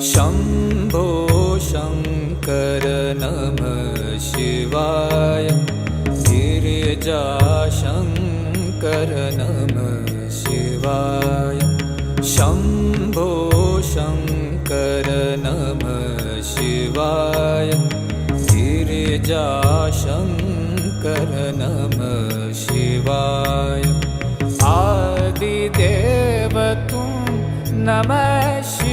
शम्भो शङ्कर नमः शिवाय। गिरिजाशङ्कर नमः शिवाय। शम्भो शङ्कर नमः शिवाय। गिरिजाशङ्कर नमः शिवाय। आदिदेव तुम नमः शिवाय।